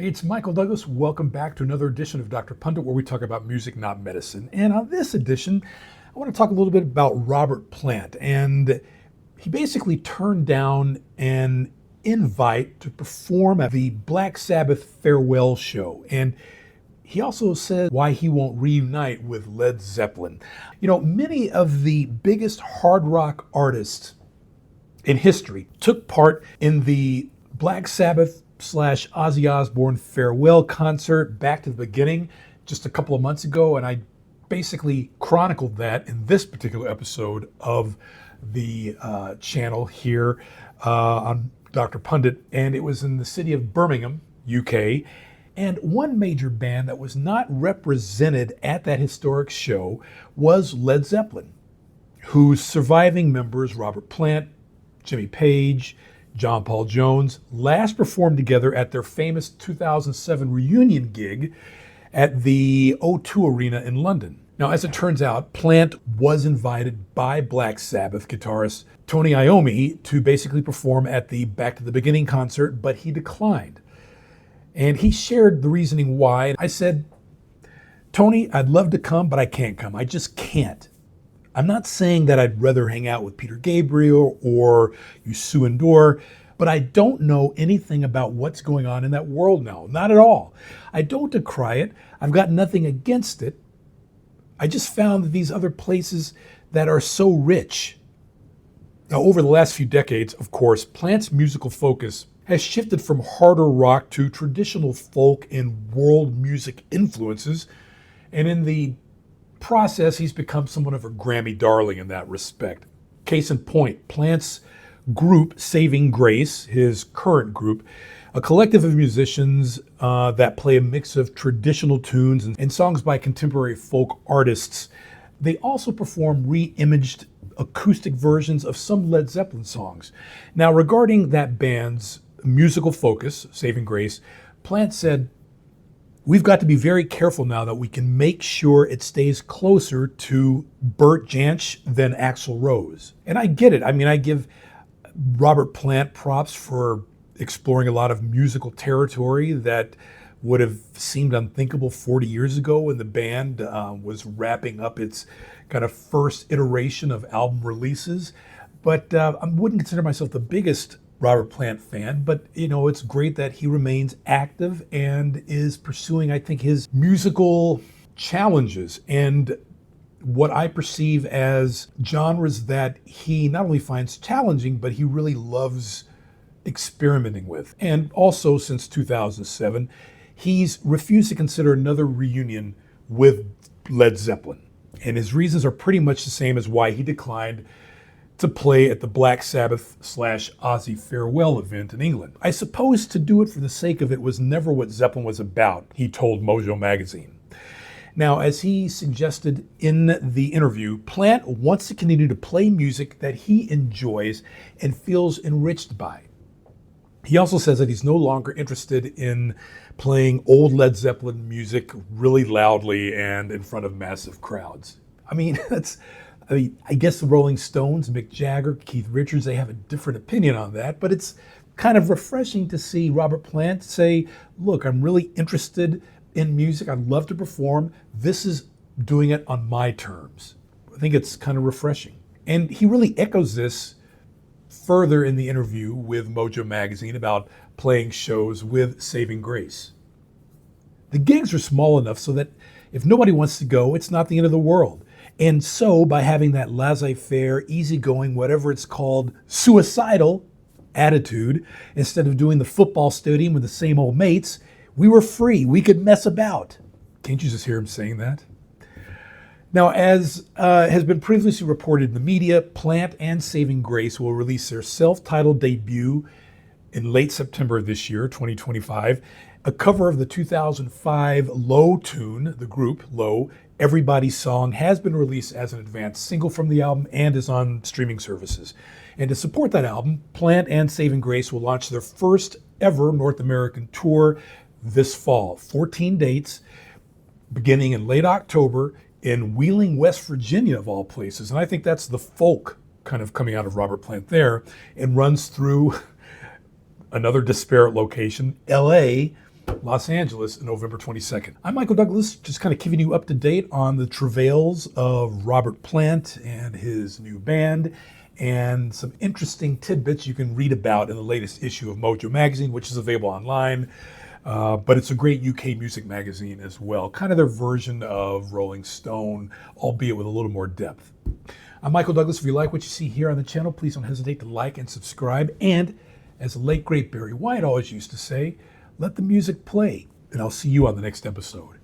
Hey, it's Michael Douglas. Welcome back to another edition of Dr. Pundit, where we talk about music, not medicine. And on this edition, I want to talk a little bit about Robert Plant. And he basically turned down an invite to perform at the Black Sabbath farewell show. And he also said why he won't reunite with Led Zeppelin. You know, many of the biggest hard rock artists in history took part in the Black Sabbath / Ozzy Osbourne farewell concert back to the beginning just a couple of months ago, and I basically chronicled that in this particular episode of the channel here on Dr. Pundit, and it was in the city of Birmingham, UK. And one major band that was not represented at that historic show was Led Zeppelin, whose surviving members, Robert Plant, Jimmy Page, John Paul Jones, last performed together at their famous 2007 reunion gig at the O2 Arena in London. Now, as it turns out, Plant was invited by Black Sabbath guitarist Tony Iommi to basically perform at the Back to the Beginning concert, but he declined. And he shared the reasoning why. I said, Tony, I'd love to come, but I can't come. I just can't. I'm not saying that I'd rather hang out with Peter Gabriel or Youssou N'Dour, but I don't know anything about what's going on in that world now. Not at all. I don't decry it. I've got nothing against it. I just found that these other places that are so rich. Now, over the last few decades, of course, Plant's musical focus has shifted from harder rock to traditional folk and world music influences, and in the process, he's become somewhat of a Grammy darling in that respect. Case in point, Plant's group, Saving Grace, his current group, a collective of musicians that play a mix of traditional tunes and songs by contemporary folk artists. They also perform re-imaged acoustic versions of some Led Zeppelin songs. Now, regarding that band's musical focus, Saving Grace, Plant said, "We've got to be very careful now that we can make sure it stays closer to Bert Jansch than Axl Rose." And I get it. I mean, I give Robert Plant props for exploring a lot of musical territory that would have seemed unthinkable 40 years ago when the band was wrapping up its kind of first iteration of album releases. But I wouldn't consider myself the biggest Robert Plant fan, but you know, it's great that he remains active and is pursuing, I think, his musical challenges and what I perceive as genres that he not only finds challenging, but he really loves experimenting with. And also, since 2007, he's refused to consider another reunion with Led Zeppelin. And his reasons are pretty much the same as why he declined to play at the Black Sabbath / Ozzy farewell event in England. "I suppose to do it for the sake of it was never what Zeppelin was about," he told Mojo magazine. Now, as he suggested in the interview, Plant wants to continue to play music that he enjoys and feels enriched by. He also says that he's no longer interested in playing old Led Zeppelin music really loudly and in front of massive crowds. I guess the Rolling Stones, Mick Jagger, Keith Richards, they have a different opinion on that, but it's kind of refreshing to see Robert Plant say, look, I'm really interested in music. I'd love to perform. This is doing it on my terms. I think it's kind of refreshing. And he really echoes this further in the interview with Mojo magazine about playing shows with Saving Grace. "The gigs are small enough so that if nobody wants to go, it's not the end of the world. And so, by having that laissez-faire, easygoing, whatever it's called, suicidal attitude, instead of doing the football stadium with the same old mates, we were free. We could mess about." Can't you just hear him saying that? Now, as has been previously reported in the media, Plant and Saving Grace will release their self-titled debut in late September of this year, 2025. A cover of the 2005 Low tune, the group Low, Everybody's Song, has been released as an advanced single from the album and is on streaming services. And to support that album, Plant and Saving Grace will launch their first ever North American tour this fall. 14 dates, beginning in late October in Wheeling, West Virginia, of all places. And I think that's the folk kind of coming out of Robert Plant there, and runs through another disparate location, LA, Los Angeles, November 22nd. I'm Michael Douglas, just kind of keeping you up to date on the travails of Robert Plant and his new band, and some interesting tidbits you can read about in the latest issue of Mojo Magazine, which is available online. But it's a great UK music magazine as well, kind of their version of Rolling Stone, albeit with a little more depth. I'm Michael Douglas. If you like what you see here on the channel, please don't hesitate to like and subscribe. And as the late, great Barry White always used to say, let the music play. And I'll see you on the next episode.